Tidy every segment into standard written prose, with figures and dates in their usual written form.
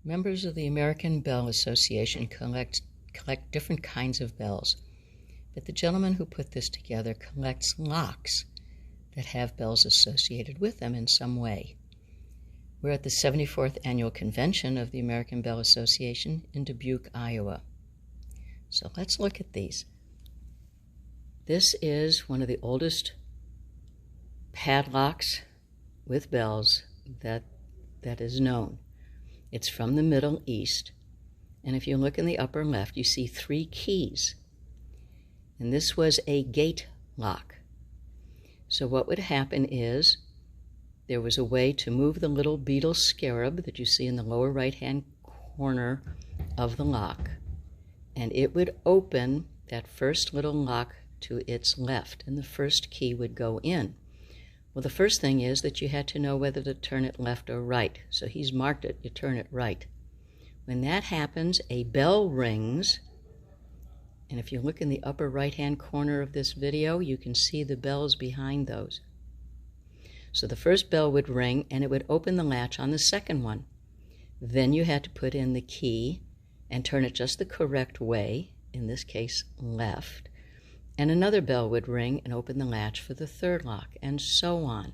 Members of the American Bell Association collect different kinds of bells, but the gentleman who put this together collects locks that have bells associated with them in some way. We're at the 74th Annual Convention of the American Bell Association in Dubuque, Iowa. So let's look at these. This is one of the oldest padlocks with bells that is known. It's from the Middle East, and if you look in the upper left, you see 3 keys. And this was a gate lock. So what would happen is there was a way to move the little beetle scarab that you see in the lower right-hand corner of the lock, and it would open that first little lock to its left, and the first key would go in. Well, the first thing is that you had to know whether to turn it left or right. So he's marked it, you turn it right. When that happens, a bell rings, and if you look in the upper right-hand corner of this video, you can see the bells behind those. So the first bell would ring, and it would open the latch on the second one. Then you had to put in the key and turn it just the correct way, in this case, left. And another bell would ring and open the latch for the third lock, and so on.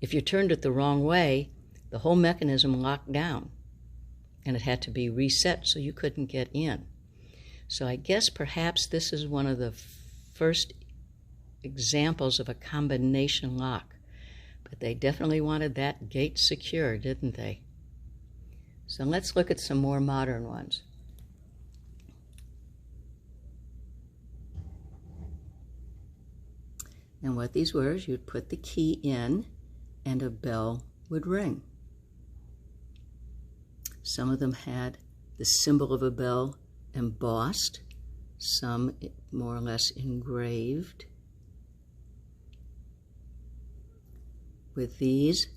If you turned it the wrong way, the whole mechanism locked down, and it had to be reset so you couldn't get in. So I guess perhaps this is one of the first examples of a combination lock. But they definitely wanted that gate secure, didn't they? So let's look at some more modern ones. And what these were is you'd put the key in and a bell would ring. Some of them had the symbol of a bell embossed, some more or less engraved. With these,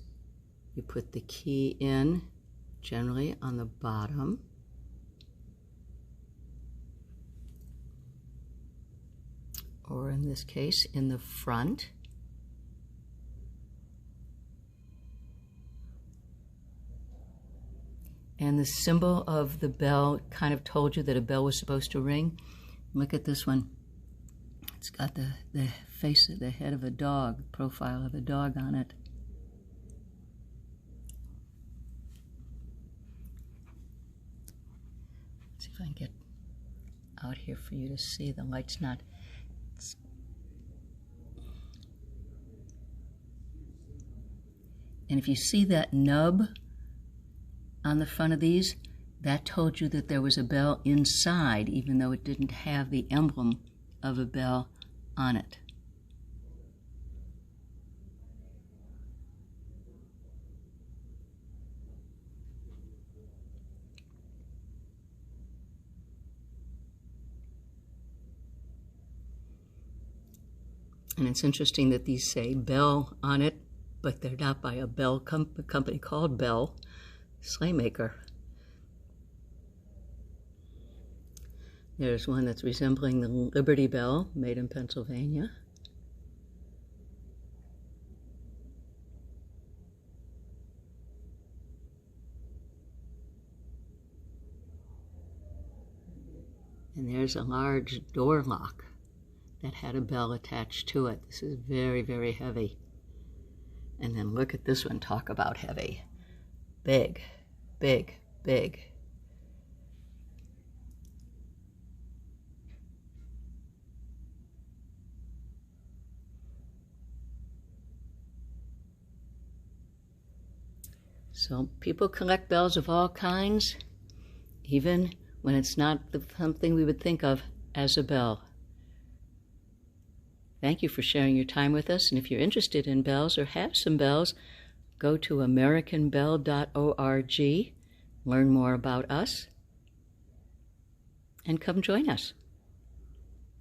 you put the key in, generally on the bottom. Or in this case, in the front. And the symbol of the bell kind of told you that a bell was supposed to ring. Look at this one. It's got the face of the head of a dog, profile of a dog on it. Let's see if I can get out here for you to see. The light's not. And if you see that nub on the front of these, that told you that there was a bell inside, even though it didn't have the emblem of a bell on it. And it's interesting that these say Bell on it, but they're not by a bell company called Bell, Slaymaker. There's one that's resembling the Liberty Bell, made in Pennsylvania. And there's a large door lock that had a bell attached to it. This is very, very heavy. And then look at this one, talk about heavy. Big, big, big. So people collect bells of all kinds, even when it's not something we would think of as a bell. Thank you for sharing your time with us, and if you're interested in bells or have some bells, go to americanbell.org, learn more about us, and come join us.